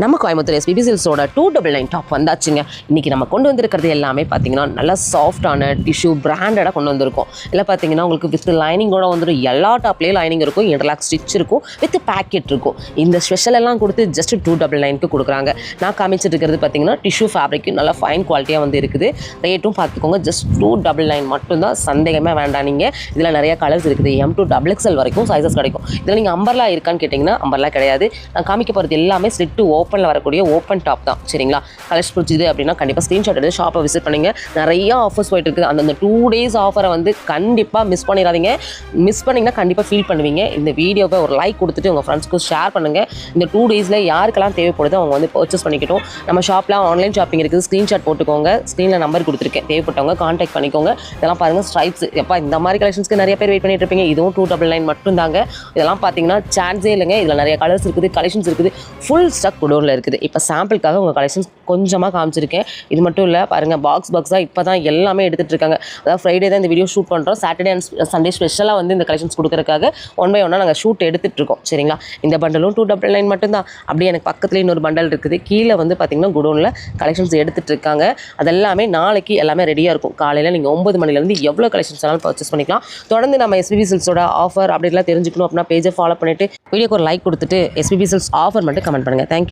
நம்ம Coimbatore SPB சில்க்ஸோட 299 top வந்தாச்சுங்க. இன்றைக்கி நம்ம கொண்டு வந்திருக்கிறது எல்லாமே பார்த்தீங்கன்னா நல்லா சாஃப்டான டிஷ்யூ பிராண்டடாக கொண்டு வந்திருக்கோம். இல்லை பார்த்தீங்கன்னா உங்களுக்கு வித் லைனிங்கோட வந்துடும். எல்லா டாப்லேயும் லைனிங் இருக்கும், இன்டர்லாக் ஸ்டிச் இருக்கும், வித் பேக்கெட் இருக்கும். இந்த ஸ்பெஷல் எல்லாம் கொடுத்து ஜஸ்ட் 299க்கு கொடுக்குறாங்க. நான் காமிச்சிட்டு இருக்கிறது பார்த்தீங்கன்னா டிஷ்யூ ஃபேப்ரிக் நல்லா ஃபைன் குவாலிட்டியாக வந்து இருக்குது. ரேட்டும் பார்த்துக்கோங்க, ஜஸ்ட் 299 மட்டும்தான். சந்தேகமே வேண்டாம். நீங்கள் இதில் நிறைய கலர்ஸ் இருக்குது, M2XXL வரைக்கும் சைஸஸ் கிடைக்கும். இதில் நீங்கள் அம்பர்லா இருக்கான்னு கேட்டிங்கன்னா அம்பர்லா கிடையாது. நான் காமிக்க போகிறது எல்லாமே ஸ்லிட் டு ஓப்பனில் வரக்கூடிய ஓப்பன் டாப் தான். சரிங்களா? கலர்ஸ் பிடிச்சிது அப்படின்னா கண்டிப்பாக ஸ்க்ரீன்ஷாட் எடுத்து ஷாப்பை விசிட் பண்ணுங்க. நிறைய ஆஃபர்ஸ் போயிட்டு இருக்குது. அந்த 2 days ஆஃபரை வந்து கண்டிப்பாக மிஸ் பண்ணிடாதீங்க. மிஸ் பண்ணிங்கன்னா கண்டிப்பாக ஃபீல் பண்ணுவீங்க. இந்த வீடியோவை ஒரு லைக் கொடுத்துட்டு உங்கள் ஃப்ரெண்ட்ஸ்க்கு ஷேர் பண்ணுங்கள். இந்த 2 daysல யாருக்கெல்லாம் தேவைப்படுதோ அவங்க வந்து பர்ச்சேஸ் பண்ணிக்கிட்டோம். நம்ம ஷாப்பில் ஆன்லைன் ஷாப்பிங் இருக்குது, ஸ்க்ரீன்ஷாட் போட்டுக்கோங்க. ஸ்க்ரீனில் நம்பர் கொடுத்துருக்கேன், தேவைப்பட்டவங்க கான்டாக்ட் பண்ணிக்கோங்க. இதெல்லாம் பாருங்கள், ஸ்ட்ரைப்ஸ். எப்போ இந்த மாதிரி கலெக்ஷன்ஸ்க்கு நிறைய பேர் வெயிட் பண்ணிட்டு இருப்பீங்க. இதுவும் 299 மட்டும் தாங்க. இதெல்லாம் பார்த்தீங்கன்னா சான்ஸே இல்லைங்க. இதில் நிறைய கலர்ஸ் இருக்குது, கலெக்ஷன்ஸ் இருக்குது, ஃபுல் ஸ்டாக் குடோனில் இருக்குது. இப்போ சாம்பிளுக்காக உங்கள் கலெக்ஷன்ஸ் கொஞ்சமாக காமிச்சிருக்கேன். இது மட்டும் இல்லை பாருங்கள், பாக்ஸாக இப்போ தான் எல்லாமே எடுத்துகிட்டு இருக்காங்க. அதாவது ஃப்ரைடே தான் இந்த வீடியோ ஷூட் பண்ணுறோம். சாட்டர்டே அண்ட் சண்டே ஸ்பெஷலாக வந்து இந்த கலெக்ஷன்ஸ் கொடுக்கறதுக்காக ஒன் பை ஒன்னாக நாங்கள் ஷூட் எடுத்துகிட்டு இருக்கோம். சரிங்களா? இந்த பண்டலும் 299 மட்டும்தான். அப்படியே எனக்கு பக்கத்தில் இன்னொரு பண்டல் இருக்குது. கீழே வந்து பார்த்திங்கன்னா குடோனில் கலெக்ஷன்ஸ் எடுத்துகிட்டு இருக்காங்க. அதெல்லாமே நாளைக்கு எல்லாமே ரெடியாக இருக்கும். காலையில் நீங்கள் 9 மணிலேருந்து எவ்வளோ கலெக்ஷன்ஸ் வேணாலும் பர்ச்சேஸ் பண்ணிக்கலாம். தொடர்ந்து நம்ம எஸ்பிபி சில்க்ஸோட ஆஃபர் அப்படிலாம் தெரிஞ்சுக்கணும் அப்படின்னா பேஜை ஃபாலோ பண்ணிவிட்டு வீடியோக்கு ஒரு லைக் கொடுத்துட்டு எஸ்பிபி சில்க்ஸ் ஆஃபர் மட்டும் கமெண்ட் பண்ணுங்கள். தேங்க்யூ.